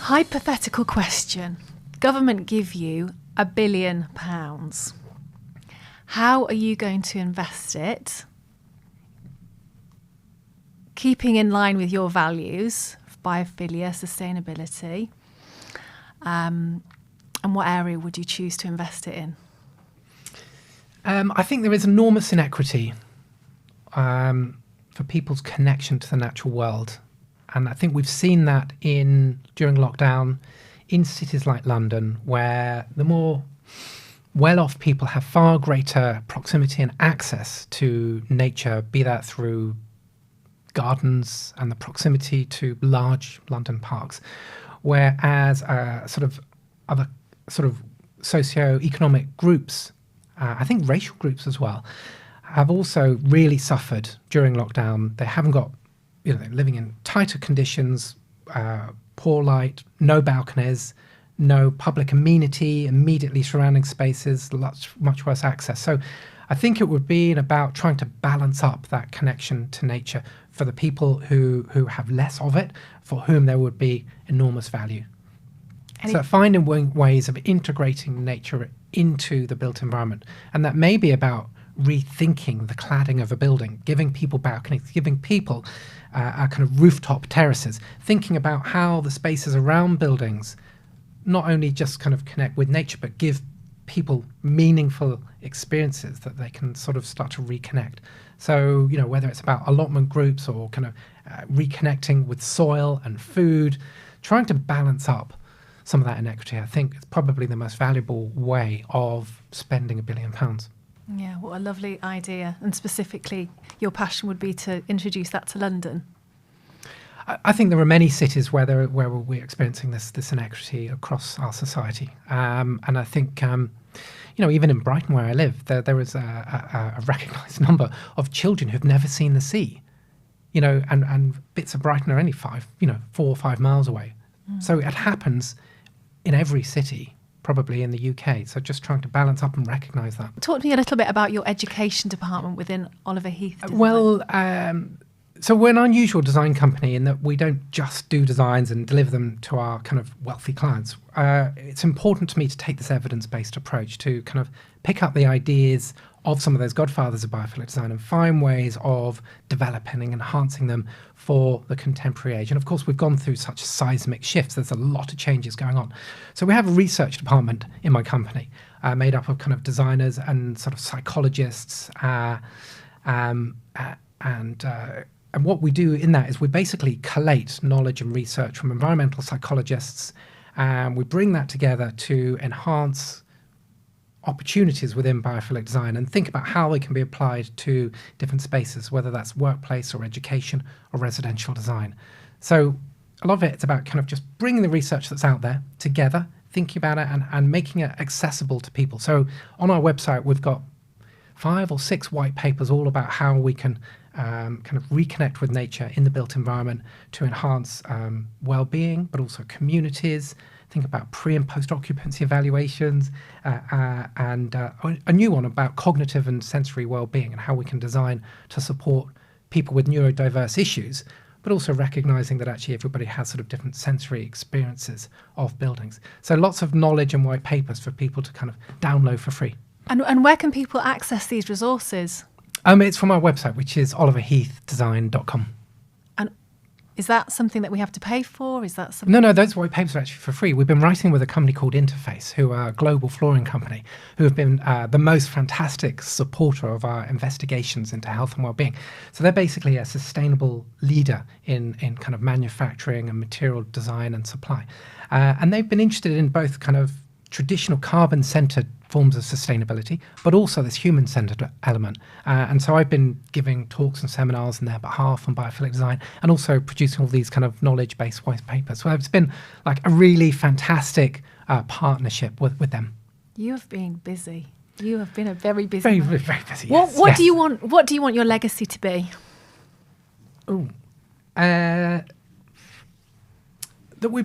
Hypothetical question. Government give you £1 billion. How are you going to invest it, keeping in line with your values of biophilia, sustainability, and what area would you choose to invest it in? I think there is enormous inequity for people's connection to the natural world. And I think we've seen that during lockdown in cities like London, where the more well-off people have far greater proximity and access to nature, be that through gardens and the proximity to large London parks, whereas other socio-economic groups, I think racial groups as well, have also really suffered during lockdown. They haven't got, they're living in tighter conditions, poor light, no balconies, no public amenity immediately surrounding spaces, much worse access. So I think it would be about trying to balance up that connection to nature for the people who have less of it, for whom there would be enormous value. So finding ways of integrating nature into the built environment. And that may be about rethinking the cladding of a building, giving people balconies, giving people kind of rooftop terraces, thinking about how the spaces around buildings not only just kind of connect with nature, but give people meaningful experiences that they can sort of start to reconnect. So, whether it's about allotment groups or kind of reconnecting with soil and food, trying to balance up some of that inequity, I think it's probably the most valuable way of spending £1 billion. Yeah, what a lovely idea. And specifically, your passion would be to introduce that to London. I think there are many cities where we're experiencing this inequity across our society. And I think, even in Brighton, where I live, there is a recognised number of children who've never seen the sea, and bits of Brighton are only 4 or 5 miles away. So it happens in every city, probably in the UK. So just trying to balance up and recognise that. Talk to me a little bit about your education department within Oliver Heath Design. Well, so we're an unusual design company in that we don't just do designs and deliver them to our kind of wealthy clients. It's important to me to take this evidence-based approach to kind of pick up the ideas of some of those godfathers of biophilic design and find ways of developing and enhancing them for the contemporary age. And of course, we've gone through such seismic shifts. There's a lot of changes going on. So we have a research department in my company made up of kind of designers and sort of psychologists. And what we do in that is we basically collate knowledge and research from environmental psychologists, and we bring that together to enhance opportunities within biophilic design and think about how they can be applied to different spaces, whether that's workplace or education or residential design. So a lot of it's about kind of just bringing the research that's out there together, thinking about it and making it accessible to people. So on our website, we've got 5 or 6 white papers all about how we can kind of reconnect with nature in the built environment to enhance well-being, but also communities. Think about pre- and post-occupancy evaluations, and a new one about cognitive and sensory well-being and how we can design to support people with neurodiverse issues, but also recognising that actually everybody has sort of different sensory experiences of buildings. So lots of knowledge and white papers for people to kind of download for free. And where can people access these resources? It's from our website, which is oliverheathdesign.com. And is that something that we have to pay for? Is that something? No, those white papers are actually for free. We've been writing with a company called Interface, who are a global flooring company, who have been the most fantastic supporter of our investigations into health and well-being. So they're basically a sustainable leader in kind of manufacturing and material design and supply. And they've been interested in both kind of traditional carbon-centred forms of sustainability, but also this human-centred element. And so I've been giving talks and seminars on their behalf on biophilic design and also producing all these kind of knowledge-based white papers. So it's been like a really fantastic partnership with them. You have been busy. You have been a very busy man. Very busy, What yes. do you want? What do you want your legacy to be? That we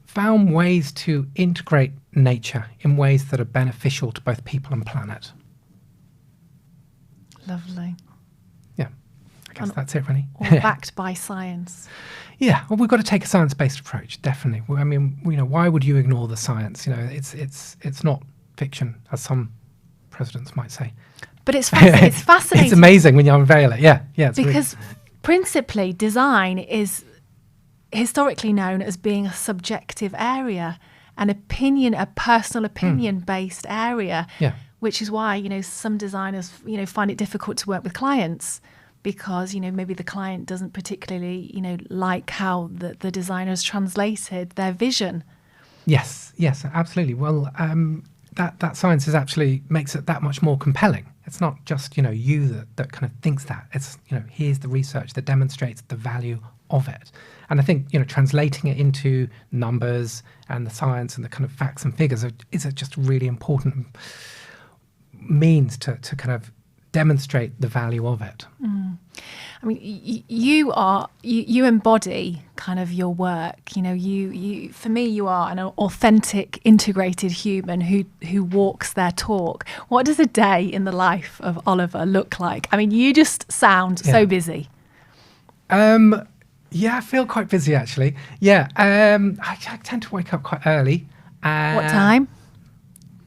found ways to integrate nature in ways that are beneficial to both people and planet. Lovely. Yeah. I guess that's it, really. Or backed by science. Yeah, well, we've got to take a science-based approach, definitely. Well, I mean, why would you ignore the science? It's not fiction, as some presidents might say. But it's fascinating. It's amazing when you unveil it. Yeah. It's because principally, design is historically known as being a subjective area, a personal opinion-based area. Yeah. Which is why, some designers, find it difficult to work with clients because, maybe the client doesn't particularly, like how the designer has translated their vision. Yes, absolutely. Well, that science actually makes it that much more compelling. It's not just, you that kind of thinks that. It's, here's the research that demonstrates the value of it. And I think, translating it into numbers and the science and the kind of facts and figures is just really important means to kind of demonstrate the value of it. I mean, you embody kind of your work. You for me, you are an authentic, integrated human who walks their talk. What does a day in the life of Oliver look like? I mean, you just sound so busy. Yeah, I feel quite busy actually. Yeah, I tend to wake up quite early. What time?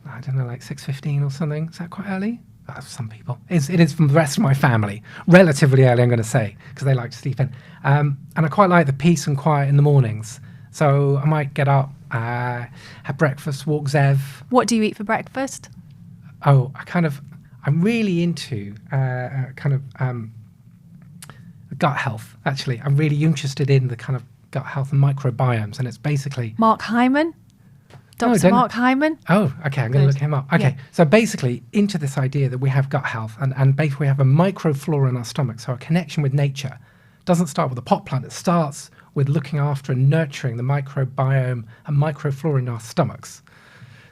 I don't know, like 6:15 or something. Is that quite early? Some people. It is from the rest of my family. Relatively early, I'm going to say, because they like to sleep in. And I quite like the peace and quiet in the mornings. So I might get up, have breakfast, walk Zev. What do you eat for breakfast? Oh, I'm really into gut health, actually. I'm really interested in the kind of gut health and microbiomes. And it's basically... Mark Hyman? Dr. Mark Hyman? Oh, okay, I'm going to look him up. Okay, so basically into this idea that we have gut health and basically we have a microflora in our stomach, so a connection with nature doesn't start with a pot plant, it starts with looking after and nurturing the microbiome and microflora in our stomachs.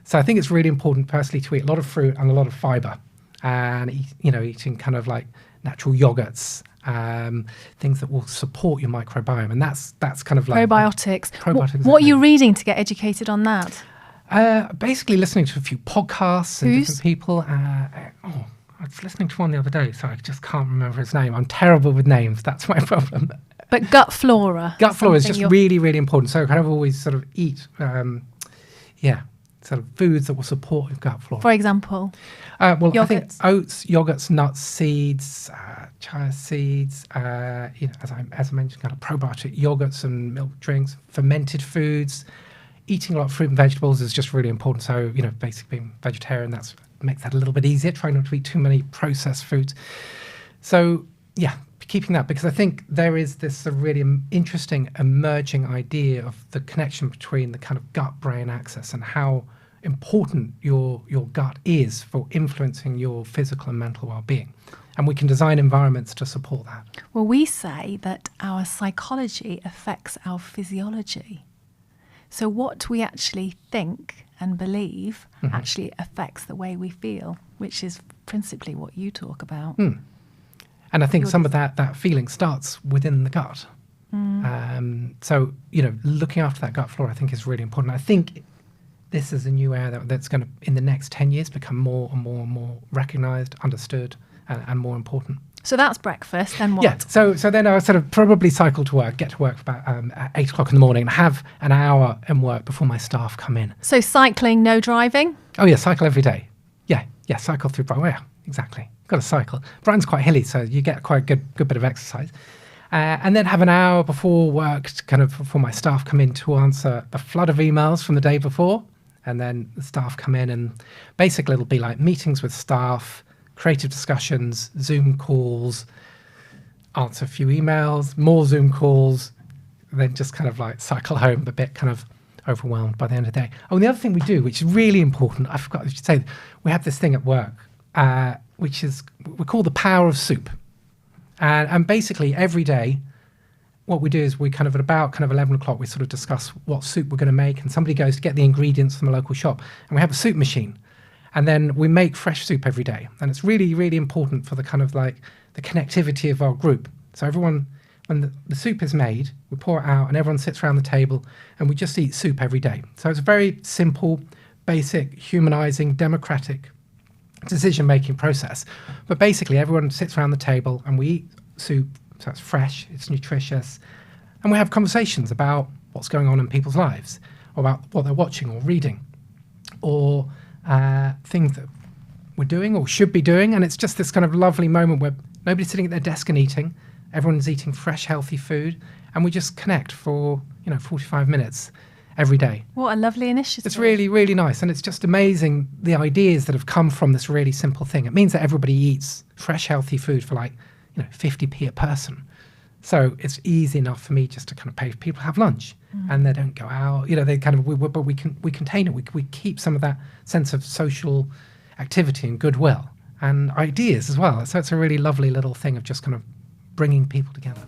So I think it's really important personally to eat a lot of fruit and a lot of fibre and eating kind of like natural yogurts, things that will support your microbiome, and that's kind of like probiotics. Probiotics. What are you reading to get educated on that? Basically listening to a few podcasts and different people. I was listening to one the other day, so I just can't remember his name. I'm terrible with names. That's my problem. But gut flora. Gut flora is just really, really important. So I kind of always sort of eat, sort of foods that will support your gut flora. For example? Yogurts. I think oats, yogurts, nuts, seeds, chia seeds, as I mentioned, kind of probiotic yogurts and milk drinks, fermented foods. Eating a lot of fruit and vegetables is just really important. So, basically being vegetarian, makes that a little bit easier. Try not to eat too many processed foods. So, yeah, keeping that, because I think there is this really interesting emerging idea of the connection between the kind of gut-brain axis and how important your gut is for influencing your physical and mental well-being. And we can design environments to support that. Well, we say that our psychology affects our physiology. So what we actually think and believe actually affects the way we feel, which is principally what you talk about. And I think some of that feeling starts within the gut. So, looking after that gut flora, I think, is really important. I think this is a new area that's going to, in the next 10 years, become more and more and more recognised, understood, and more important. So that's breakfast, then what? Yeah, so then I sort of probably cycle to work, get to work about at 8 o'clock in the morning and have an hour in work before my staff come in. So cycling, no driving? Oh yeah, cycle every day. Yeah, cycle through Brighton. Yeah, exactly. Got to cycle. Brighton's quite hilly, so you get quite a good bit of exercise. And then have an hour before work, before my staff come in to answer the flood of emails from the day before. And then the staff come in and basically it'll be like meetings with staff, creative discussions, Zoom calls, answer a few emails, more Zoom calls, then just kind of like cycle home a bit kind of overwhelmed by the end of the day. Oh, and the other thing we do, which is really important, I forgot to say, we have this thing at work, which is, we call the power of soup. And basically every day, what we do is we at about 11 o'clock, we sort of discuss what soup we're going to make, and somebody goes to get the ingredients from a local shop, and we have a soup machine. And then we make fresh soup every day. And it's really, really important for the kind of like the connectivity of our group. So everyone, when the soup is made, we pour it out and everyone sits around the table and we just eat soup every day. So it's a very simple, basic, humanizing, democratic decision-making process. But basically everyone sits around the table and we eat soup So it's fresh, it's nutritious. And we have conversations about what's going on in people's lives, or about what they're watching or reading, or things that we're doing or should be doing. And it's just this kind of lovely moment where nobody's sitting at their desk and eating. Everyone's eating fresh, healthy food. And we just connect for, 45 minutes every day. What a lovely initiative. It's really, really nice. And it's just amazing the ideas that have come from this really simple thing. It means that everybody eats fresh, healthy food for 50p a person. So it's easy enough for me just to kind of pay people to have lunch, and they don't go out. They kind of, but we contain it. We keep some of that sense of social activity and goodwill and ideas as well. So it's a really lovely little thing of just kind of bringing people together.